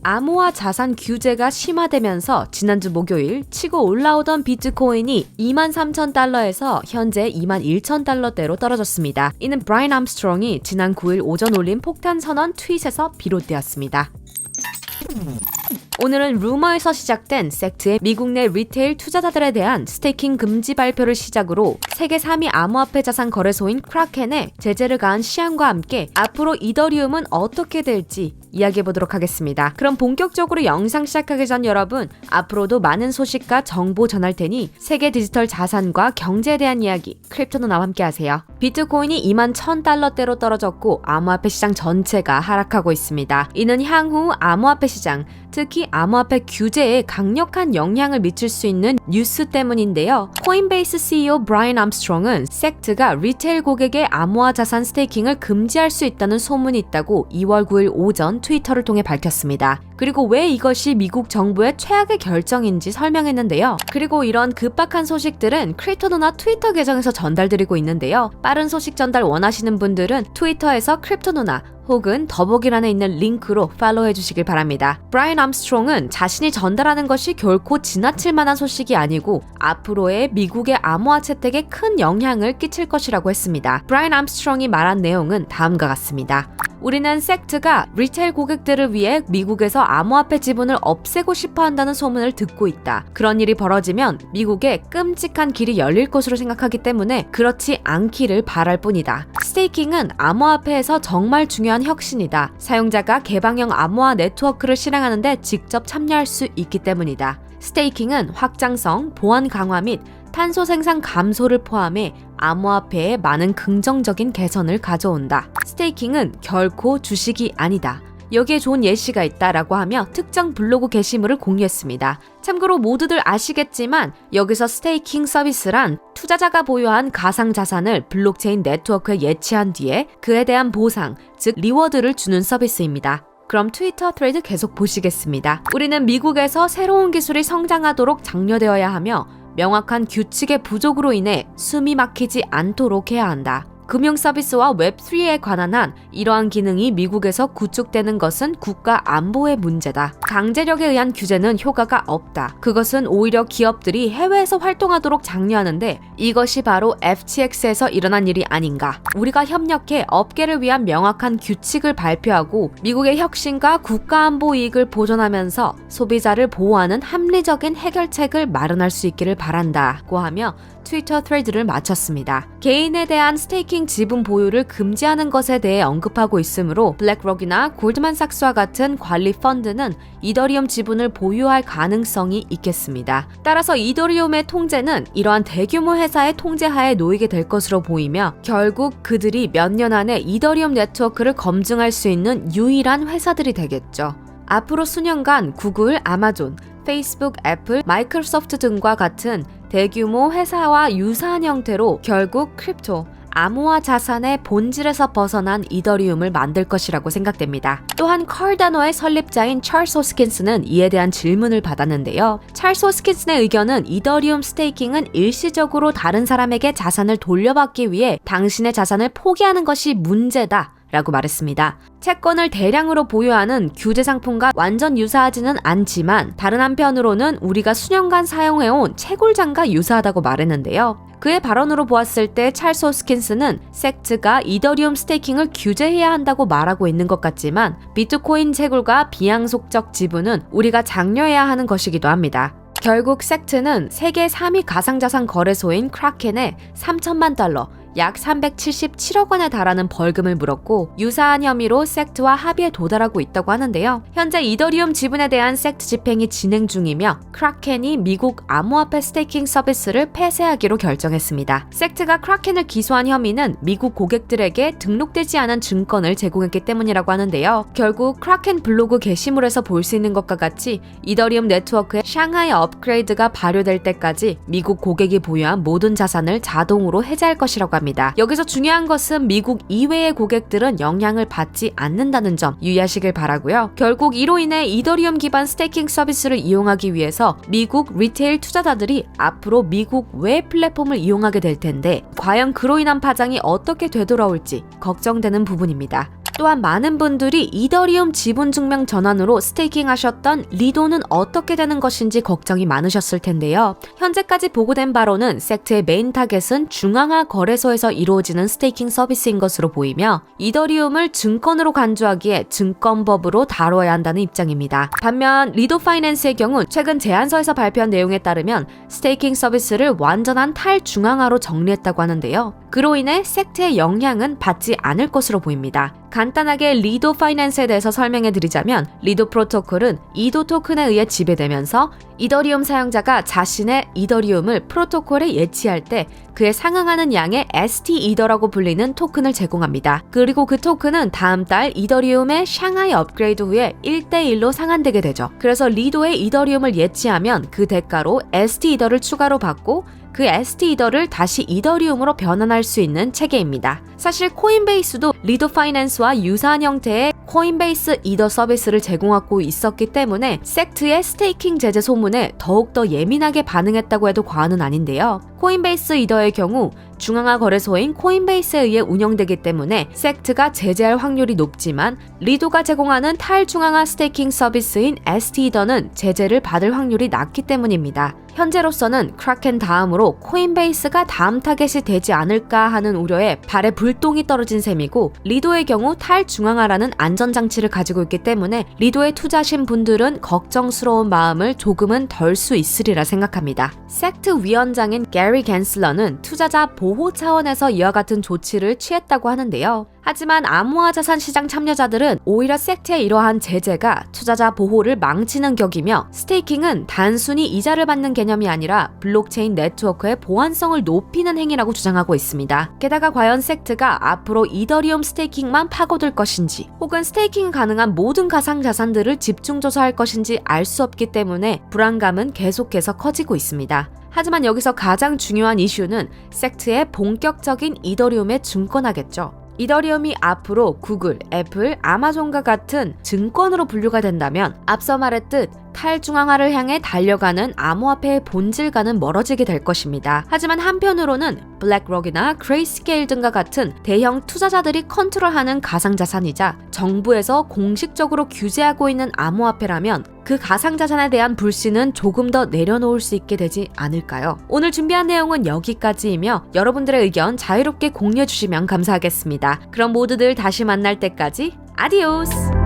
암호화 자산 규제가 심화되면서 지난주 목요일 치고 올라오던 비트코인이 23,000달러에서 현재 21,000달러대로 떨어졌습니다. 이는 브라이언 암스트롱이 지난 9일 오전 올린 폭탄 선언 트윗에서 비롯되었습니다. 오늘은 루머에서 시작된 섹트의 미국 내 리테일 투자자들에 대한 스테이킹 금지 발표를 시작으로 세계 3위 암호화폐 자산 거래소인 크라켄의 제재를 가한 시향과 함께 앞으로 이더리움은 어떻게 될지 이야기해보도록 하겠습니다. 그럼 본격적으로 영상 시작하기 전 여러분, 앞으로도 많은 소식과 정보 전할 테니 세계 디지털 자산과 경제에 대한 이야기, 크립토노나와 함께 하세요. 비트코인이 21,000달러대로 떨어졌고 암호화폐 시장 전체가 하락하고 있습니다. 이는 향후 암호화폐 시장, 특히 암호화폐 규제에 강력한 영향을 미칠 수 있는 뉴스 때문인데요. 코인베이스 CEO 브라이언 암스트롱은 섹트가 리테일 고객의 암호화 자산 스테이킹을 금지할 수 있다는 소문이 있다고 2월 9일 오전 트위터를 통해 밝혔습니다. 그리고 왜 이것이 미국 정부의 최악의 결정인지 설명했는데요. 그리고 이런 급박한 소식들은 크립토노나 트위터 계정에서 전달드리고 있는데요. 빠른 소식 전달 원하시는 분들은 트위터에서 크립토노나 혹은 더보기란에 있는 링크로 팔로우해 주시길 바랍니다. 브라이언 암스트롱은 자신이 전달하는 것이 결코 지나칠 만한 소식이 아니고 앞으로의 미국의 암호화 채택에 큰 영향을 끼칠 것이라고 했습니다. 브라이언 암스트롱이 말한 내용은 다음과 같습니다. 우리는 섹트가 리테일 고객들을 위해 미국에서 암호화폐 지분을 없애고 싶어 한다는 소문을 듣고 있다. 그런 일이 벌어지면 미국에 끔찍한 길이 열릴 것으로 생각하기 때문에 그렇지 않기를 바랄 뿐이다. 스테이킹은 암호화폐에서 정말 중요한 혁신이다. 사용자가 개방형 암호화 네트워크를 실행하는데 직접 참여할 수 있기 때문이다. 스테이킹은 확장성, 보안 강화 및 탄소 생산 감소를 포함해 암호화폐에 많은 긍정적인 개선을 가져온다. 스테이킹은 결코 주식이 아니다. 여기에 좋은 예시가 있다라고 하며 특정 블로그 게시물을 공유했습니다. 참고로 모두들 아시겠지만 여기서 스테이킹 서비스란 투자자가 보유한 가상자산을 블록체인 네트워크에 예치한 뒤에 그에 대한 보상, 즉 리워드를 주는 서비스입니다. 그럼 트위터 트레이드 계속 보시겠습니다. 우리는 미국에서 새로운 기술이 성장하도록 장려되어야 하며 명확한 규칙의 부족으로 인해 숨이 막히지 않도록 해야 한다. 금융 서비스와 웹3에 관한 한 이러한 기능이 미국에서 구축되는 것은 국가 안보의 문제다. 강제력에 의한 규제는 효과가 없다. 그것은 오히려 기업들이 해외에서 활동하도록 장려하는데 이것이 바로 FTX에서 일어난 일이 아닌가. 우리가 협력해 업계를 위한 명확한 규칙을 발표하고 미국의 혁신과 국가 안보 이익을 보존하면서 소비자를 보호하는 합리적인 해결책을 마련할 수 있기를 바란다고 하며 트위터 트레이드를 마쳤습니다. 개인에 대한 스테이킹 지분 보유를 금지하는 것에 대해 언급하고 있으므로 블랙록이나 골드만삭스와 같은 관리 펀드는 이더리움 지분을 보유할 가능성이 있겠습니다. 따라서 이더리움의 통제는 이러한 대규모 회사의 통제하에 놓이게 될 것으로 보이며 결국 그들이 몇 년 안에 이더리움 네트워크를 검증할 수 있는 유일한 회사들이 되겠죠. 앞으로 수년간 구글, 아마존, 페이스북, 애플, 마이크로소프트 등과 같은 대규모 회사와 유사한 형태로 결국 크립토, 암호화 자산의 본질에서 벗어난 이더리움을 만들 것이라고 생각됩니다. 또한 컬다노의 설립자인 찰스 호스킨스는 이에 대한 질문을 받았는데요. 찰스 호스킨스의 의견은 이더리움 스테이킹은 일시적으로 다른 사람에게 자산을 돌려받기 위해 당신의 자산을 포기하는 것이 문제다 라고 말했습니다. 채권을 대량으로 보유하는 규제 상품과 완전 유사하지는 않지만 다른 한편으로는 우리가 수년간 사용해온 채굴장과 유사하다고 말했는데요. 그의 발언으로 보았을 때 찰스 호스킨스는 섹트가 이더리움 스테이킹을 규제해야 한다고 말하고 있는 것 같지만 비트코인 채굴과 비양속적 지분은 우리가 장려해야 하는 것이기도 합니다. 결국 섹트는 세계 3위 가상자산 거래소인 크라켄에 3천만 달러, 약 377억 원에 달하는 벌금을 물었고 유사한 혐의로 섹트와 합의에 도달하고 있다고 하는데요. 현재 이더리움 지분에 대한 섹트 집행이 진행 중이며 크라켄이 미국 암호화폐 스테이킹 서비스를 폐쇄하기로 결정했습니다. 섹트가 크라켄을 기소한 혐의는 미국 고객들에게 등록되지 않은 증권을 제공했기 때문이라고 하는데요. 결국 크라켄 블로그 게시물에서 볼 수 있는 것과 같이 이더리움 네트워크의 샹하이 업그레이드가 발효될 때까지 미국 고객이 보유한 모든 자산을 자동으로 해제할 것이라고 합니다. 여기서 중요한 것은 미국 이외의 고객들은 영향을 받지 않는다는 점 유의하시길 바라고요. 결국 이로 인해 이더리움 기반 스테이킹 서비스를 이용하기 위해서 미국 리테일 투자자들이 앞으로 미국 외 플랫폼을 이용하게 될 텐데 과연 그로 인한 파장이 어떻게 되돌아올지 걱정되는 부분입니다. 또한 많은 분들이 이더리움 지분 증명 전환으로 스테이킹 하셨던 리도는 어떻게 되는 것인지 걱정이 많으셨을 텐데요. 현재까지 보고된 바로는 섹트의 메인 타겟은 중앙화 거래소에서 이루어지는 스테이킹 서비스인 것으로 보이며 이더리움을 증권으로 간주하기에 증권법으로 다뤄야 한다는 입장입니다. 반면 리도 파이낸스의 경우 최근 제안서에서 발표한 내용에 따르면 스테이킹 서비스를 완전한 탈중앙화로 정리했다고 하는데요. 그로 인해 섹트의 영향은 받지 않을 것으로 보입니다. 간단하게 리도 파이낸스에 대해서 설명해 드리자면 리도 프로토콜은 이도 토큰에 의해 지배되면서 이더리움 사용자가 자신의 이더리움을 프로토콜에 예치할 때 그에 상응하는 양의 ST 이더라고 불리는 토큰을 제공합니다. 그리고 그 토큰은 다음 달 이더리움의 샹하이 업그레이드 후에 1대1로 상환되게 되죠. 그래서 리도의 이더리움을 예치하면 그 대가로 ST 이더를 추가로 받고 그 ST 이더를 다시 이더리움으로 변환할 수 있는 체계입니다. 사실 코인베이스도 리도 파이낸스와 유사한 형태의 코인베이스 이더 서비스를 제공하고 있었기 때문에 섹트의 스테이킹 제재 소문에 더욱더 예민하게 반응했다고 해도 과언은 아닌데요. 코인베이스 이더의 경우 중앙화 거래소인 코인베이스에 의해 운영되기 때문에 섹트가 제재할 확률이 높지만 리도가 제공하는 탈중앙화 스테이킹 서비스인 ST 이더는 제재를 받을 확률이 낮기 때문입니다. 현재로서는 크라켄 다음으로 코인베이스가 다음 타겟이 되지 않을까 하는 우려에 발에 불똥이 떨어진 셈이고 리도의 경우 탈중앙화라는 안전장치를 가지고 있기 때문에 리도에 투자하신 분들은 걱정스러운 마음을 조금은 덜 수 있으리라 생각합니다. 섹트 위원장인 게리 갠슬러는 투자자 보호 차원에서 이와 같은 조치를 취했다고 하는데요. 하지만 암호화 자산 시장 참여자들은 오히려 섹트의 이러한 제재가 투자자 보호를 망치는 격이며 스테이킹은 단순히 이자를 받는 개념이 아니라 블록체인 네트워크의 보안성을 높이는 행위라고 주장하고 있습니다. 게다가 과연 섹트가 앞으로 이더리움 스테이킹만 파고들 것인지 혹은 스테이킹 가능한 모든 가상 자산들을 집중 조사할 것인지 알 수 없기 때문에 불안감은 계속해서 커지고 있습니다. 하지만 여기서 가장 중요한 이슈는 섹트의 본격적인 이더리움의 증권화겠죠. 이더리움이 앞으로 구글, 애플, 아마존과 같은 증권으로 분류가 된다면 앞서 말했듯 탈중앙화를 향해 달려가는 암호화폐의 본질과는 멀어지게 될 것입니다. 하지만 한편으로는 블랙록이나 그레이스케일 등과 같은 대형 투자자들이 컨트롤하는 가상자산이자 정부에서 공식적으로 규제하고 있는 암호화폐라면 그 가상자산에 대한 불신은 조금 더 내려놓을 수 있게 되지 않을까요? 오늘 준비한 내용은 여기까지이며 여러분들의 의견 자유롭게 공유해 주시면 감사하겠습니다. 그럼 모두들 다시 만날 때까지 아디오스!